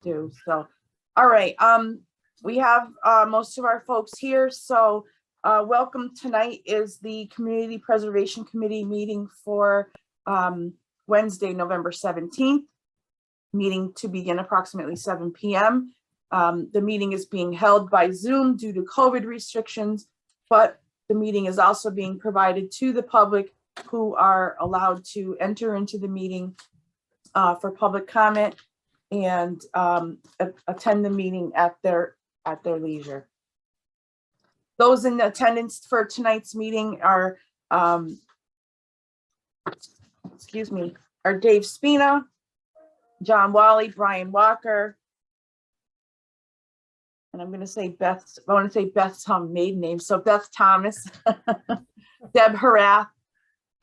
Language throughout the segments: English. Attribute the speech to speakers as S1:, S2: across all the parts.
S1: do. So, all right, we have most of our folks here, so welcome. Tonight is the Community Preservation Committee meeting for Wednesday, November 17th. Meeting to begin approximately 7 p.m. The meeting is being held by Zoom due to COVID restrictions, but the meeting is also being provided to the public who are allowed to enter into the meeting for public comment and attend the meeting at their leisure. Those in attendance for tonight's meeting are, are Dave Spina, John Wally, Brian Walker, and I'm going to say Beth's maiden name, so Beth Thomas, Deb Harath,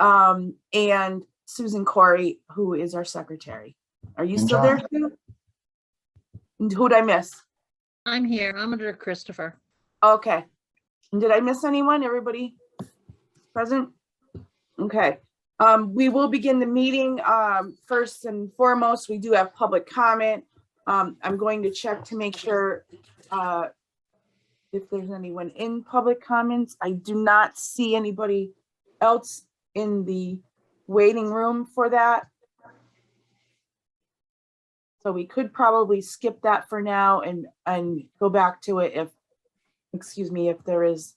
S1: and Susan Corey, who is our secretary. Are you still there, Sue? Who'd I miss?
S2: I'm here. I'm under Christopher.
S1: Okay. And did I miss anyone? Everybody present? Okay. We will begin the meeting. First and foremost, we do have public comment. I'm going to check to make sure if there's anyone in public comments. I do not see anybody else in the waiting room for that. So we could probably skip that for now and go back to it if there is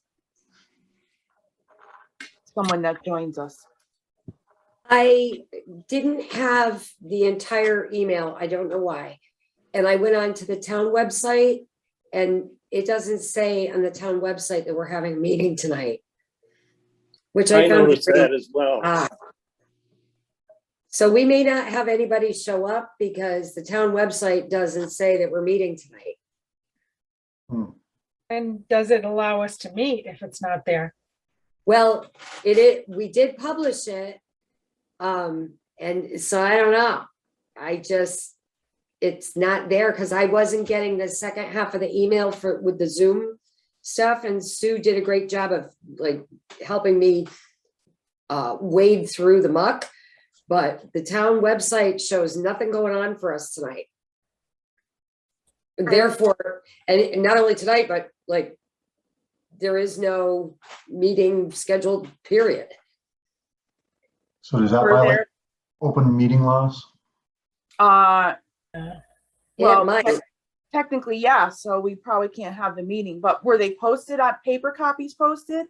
S1: someone that joins us.
S3: I didn't have the entire email. I don't know why. And I went on to the town website and it doesn't say on the town website that we're having a meeting tonight, which I found
S4: noticed that as well.
S3: So we may not have anybody show up because the town website doesn't say that we're meeting tonight.
S5: And does it allow us to meet if it's not there?
S3: Well, we did publish it. And so I don't know. It's not there because I wasn't getting the second half of the email with the Zoom stuff. And Sue did a great job of like helping me wade through the muck. But the town website shows nothing going on for us tonight. Therefore, and not only tonight, but like there is no meeting scheduled, period.
S6: So does that violate open meeting laws?
S1: Well, technically, yeah. So we probably can't have the meeting, but were they posted on paper copies posted?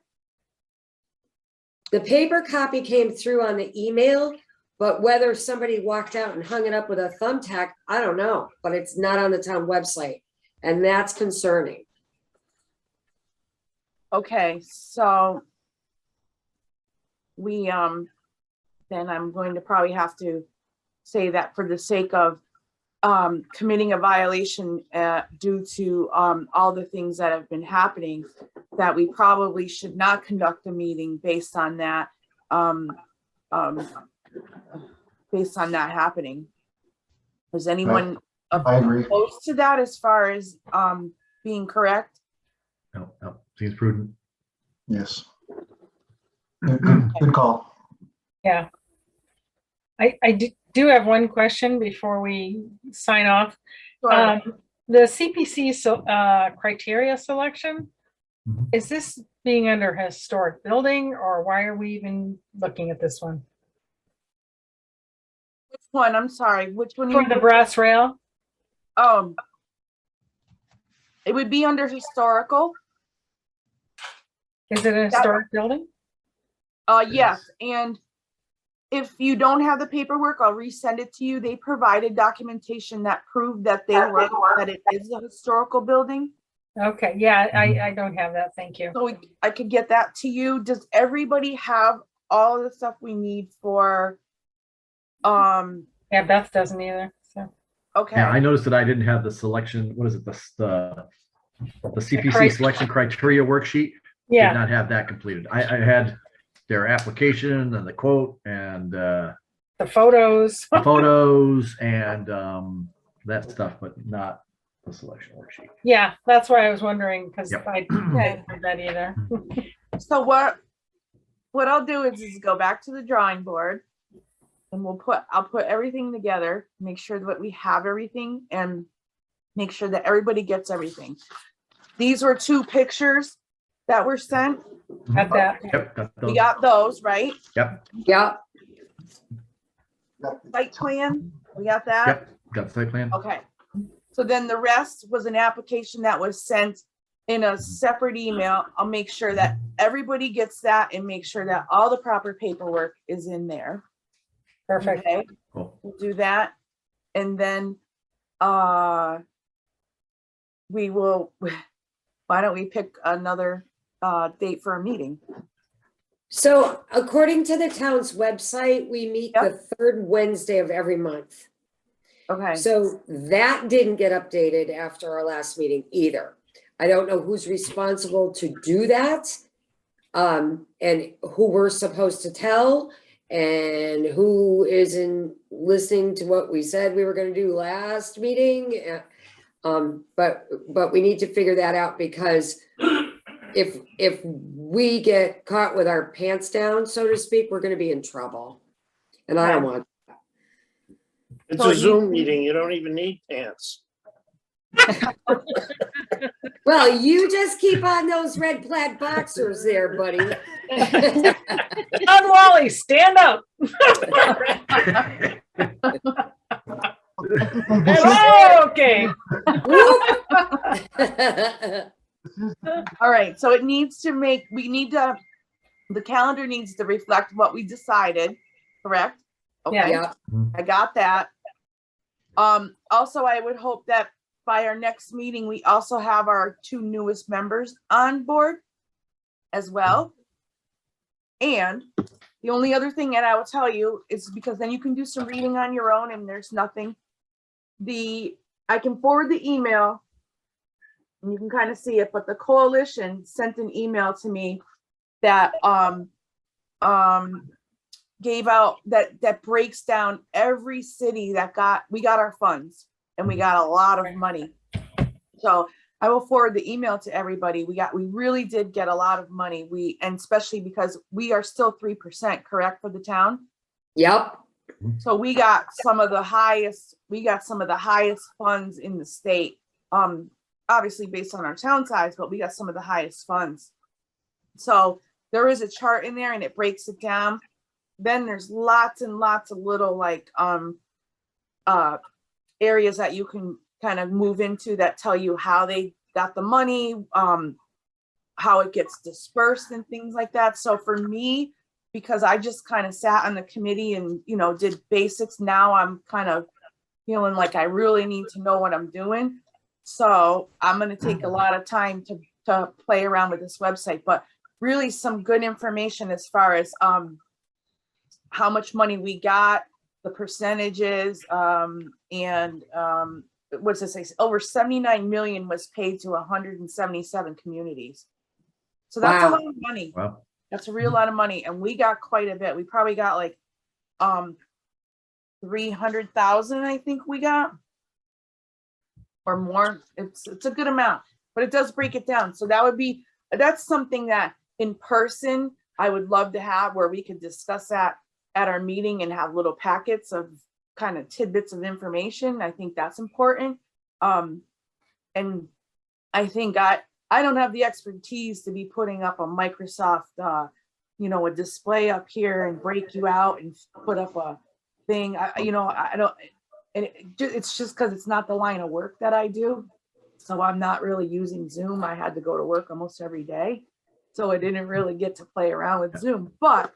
S3: The paper copy came through on the email, but whether somebody walked out and hung it up with a thumbtack, I don't know, but it's not on the town website. And that's concerning.
S1: Okay, so we, then I'm going to probably have to say that for the sake of committing a violation due to all the things that have been happening, that we probably should not conduct a meeting based on that, happening. Is anyone opposed to that as far as being correct?
S7: No, seems prudent.
S6: Yes. Good call.
S5: Yeah. I do have one question before we sign off.
S1: Sure.
S5: The CPC criteria selection, is this being under historic building or why are we even looking at this one?
S1: Which one? I'm sorry. Which one?
S5: For the brass rail?
S1: It would be under historical.
S5: Is it a historic building?
S1: Yes, and if you don't have the paperwork, I'll resend it to you. They provided documentation that proved that that it is a historical building.
S5: Okay, yeah, I don't have that. Thank you.
S1: So I could get that to you. Does everybody have all of the stuff we need for?
S5: Yeah, Beth doesn't either. So
S1: Okay.
S7: Yeah, I noticed that I didn't have the selection. What is it? The CPC selection criteria worksheet.
S5: yeah.
S7: Did not have that completed. I had their application and the quote and
S5: The photos.
S7: the photos and that stuff, but not the selection worksheet.
S5: Yeah, that's why I was wondering because
S7: Yep.
S5: I didn't have that either.
S1: So what I'll do is go back to the drawing board and I'll put everything together, make sure that we have everything, and make sure that everybody gets everything. These were 2 pictures that were sent.
S5: Got that.
S7: Yep, got
S1: We
S7: those.
S1: got those, right?
S7: Yep,
S3: Yeah,
S1: Site plan, we got that?
S7: yep, got the site plan.
S1: Okay. So then the rest was an application that was sent in a separate email. I'll make sure that everybody gets that and make sure that all the proper paperwork is in there.
S5: Perfect.
S1: Okay,
S7: Cool.
S1: we'll do that. And then, we will, why don't we pick another, date for a meeting?
S3: so according to the town's website, we meet the 3rd Wednesday of every month.
S1: Okay,
S3: So that didn't get updated after our last meeting either. I don't know who's responsible to do that. And who we're supposed to tell and who isn't listening to what we said we were gonna do last meeting. But we need to figure that out because if we get caught with our pants down, so to speak, we're gonna be in trouble. And I don't want.
S4: It's
S1: So
S4: a
S1: you-
S4: Zoom meeting. You don't even need pants.
S3: Well, you just keep on those red plaid boxers there, buddy.
S5: John Wally, stand up. Okay.
S3: Whoop.
S1: all right, so the calendar needs to reflect what we decided, correct? Okay.
S3: Yeah,
S1: I got that. Also, I would hope that by our next meeting, we also have our 2 newest members on board as well. And the only other thing that I will tell you is because then you can do some reading on your own and there's nothing. I can forward the email and you can kind of see it, but the coalition sent an email to me that, gave out that breaks down every city that we got our funds and we got a lot of money. So I will forward the email to everybody. We really did get a lot of money. And especially because we are still 3%, correct, for the town?
S3: yep.
S1: So we got some of the highest funds in the state. Obviously based on our town size, but we got some of the highest funds. So there is a chart in there and it breaks it down. Then there's lots and lots of little like areas that you can kind of move into that tell you how they got the money, how it gets dispersed and things like that. So for me, because I just kind of sat on the committee and, did basics, now I'm kind of feeling like I really need to know what I'm doing. So I'm going to take a lot of time to play around with this website, but really some good information as far as how much money we got, the percentages, and what's this say? Over 79 million was paid to 177 communities. So that's a
S3: Wow.
S1: lot of money.
S7: Wow.
S1: That's a real lot of money. And we got quite a bit. We probably got like 300,000, I think we got. Or more. It's a good amount, but it does break it down. So that's something that in person I would love to have where we could discuss that at our meeting and have little packets of kind of tidbits of information. I think that's important. And I think I don't have the expertise to be putting up a Microsoft, a display up here and break you out and put up a thing. I don't, and it's just because it's not the line of work that I do. So I'm not really using Zoom. I had to go to work almost every day. So I didn't really get to play around with Zoom, but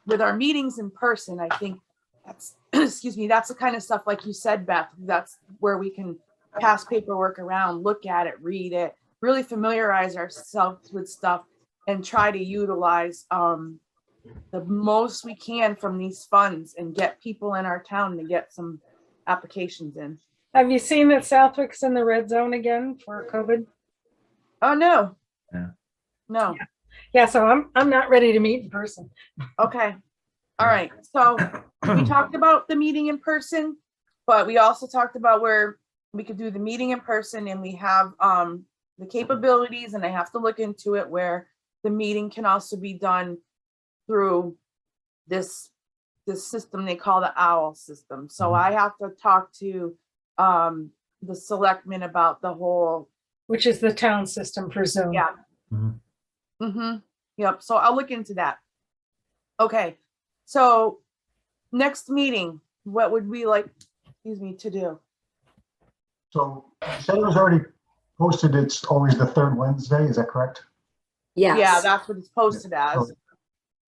S1: with our meetings in person, I think that's, excuse me, that's the kind of stuff, like you said, Beth, that's where we can pass paperwork around, look at it, read it, really familiarize ourselves with stuff and try to utilize the most we can from these funds and get people in our town to get some applications in.
S5: Have you seen that Southwick's in the red zone again for COVID?
S1: Oh, no.
S7: Yeah.
S1: No.
S5: Yeah, so I'm not ready to meet in person.
S1: Okay. All right. So we talked about the meeting in person, but we also talked about where we could do the meeting in person and we have the capabilities, and I have to look into it, where the meeting can also be done through this system they call the OWL system. So I have to talk to the selectmen about the whole,
S5: Which is the town system for Zoom.
S1: yeah.
S7: Mhm.
S1: Mm-hmm, yep, so I'll look into that. Okay, so next meeting, what would we like, excuse me, to do?
S6: So you said it was already posted. It's always the third Wednesday. Is that correct?
S1: Yeah,
S3: Yes,
S1: that's what it's posted as.
S6: So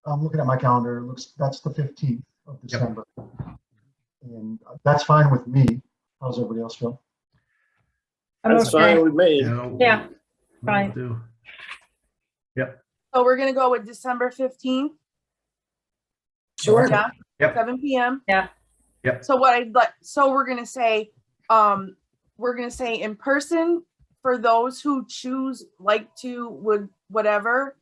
S6: I'm looking at my calendar. It looks, that's the 15th of December. And that's fine with me. How's everybody else feel?
S5: I'm
S4: That's
S5: okay.
S4: fine with me.
S5: Yeah,
S7: we'll
S5: fine.
S7: do.
S1: So we're gonna go with December 15th,
S3: sure.
S1: yeah,
S7: Yep.
S1: 7 PM.
S5: Yeah.
S7: Yep.
S1: So what I'd like, so we're gonna say in person for those who choose, like to, would, whatever.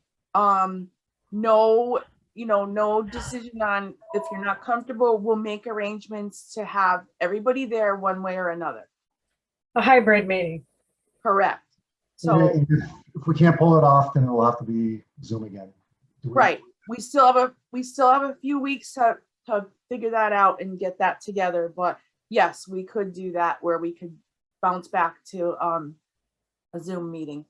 S1: No, no decision on, if you're not comfortable, we'll make arrangements to have everybody there one way or another.
S5: A hybrid meeting.
S1: Correct.
S6: Yeah,
S1: So,
S6: and if we can't pull it off, then it'll have to be Zoom again. Do we-
S1: right, we still have a few weeks to figure that out and get that together, but yes, we could do that where we could bounce back to a Zoom meeting.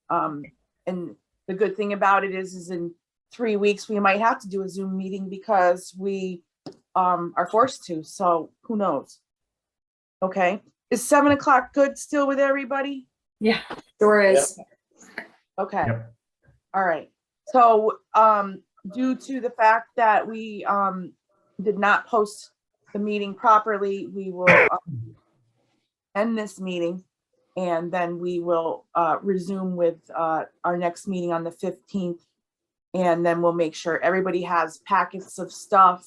S1: And the good thing about it is in 3 weeks, we might have to do a Zoom meeting because we are forced to, so who knows? Okay, is 7 o'clock good still with everybody?
S5: Yeah.
S3: Sure is.
S1: Okay.
S7: Yep.
S1: All right. So, due to the fact that we, did not post the meeting properly, we will end this meeting. And then we will, resume with, our next meeting on the 15th. And then we'll make sure everybody has packets of stuff.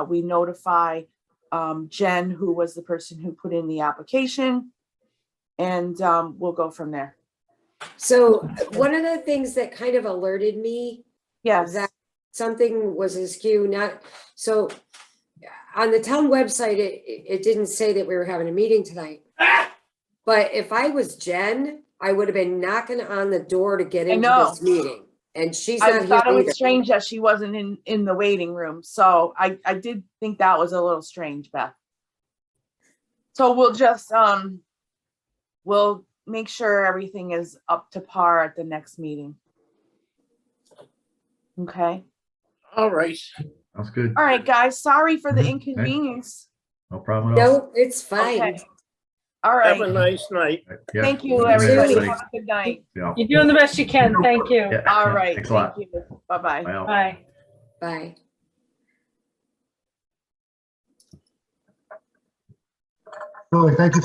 S1: We notify, Jen, who was the person who put in the application. And, we'll go from there.
S3: So one of the things that kind of alerted me
S1: Yes.
S3: that something was askew, not, so on the town website, it didn't say that we were having a meeting tonight. But if I was Jen, I would have been knocking on the door to get
S1: I
S3: into
S1: know.
S3: this meeting. And she's
S1: I
S3: not
S1: thought it
S3: here
S1: was
S3: either.
S1: strange that she wasn't in the waiting room, so I did think that was a little strange, Beth. So we'll just, we'll make sure everything is up to par at the next meeting. Okay,
S4: All right.
S7: Sounds good.
S1: all right, guys, sorry for the
S7: Mhm. Okay.
S1: inconvenience.
S7: No problem at all.
S3: No, it's fine.
S1: Okay. All
S4: Have a
S1: right,
S4: nice night.
S7: Yeah.
S1: thank you,
S7: Good night,
S1: everybody,
S3: everybody.
S1: have a good night.
S7: Yeah.
S5: You're doing the best you can. Thank you.
S7: Yeah.
S1: All right,
S7: Thanks a lot.
S1: thank you, bye-bye.
S7: Bye now.
S5: Bye.
S3: Bye.
S6: Really, thank you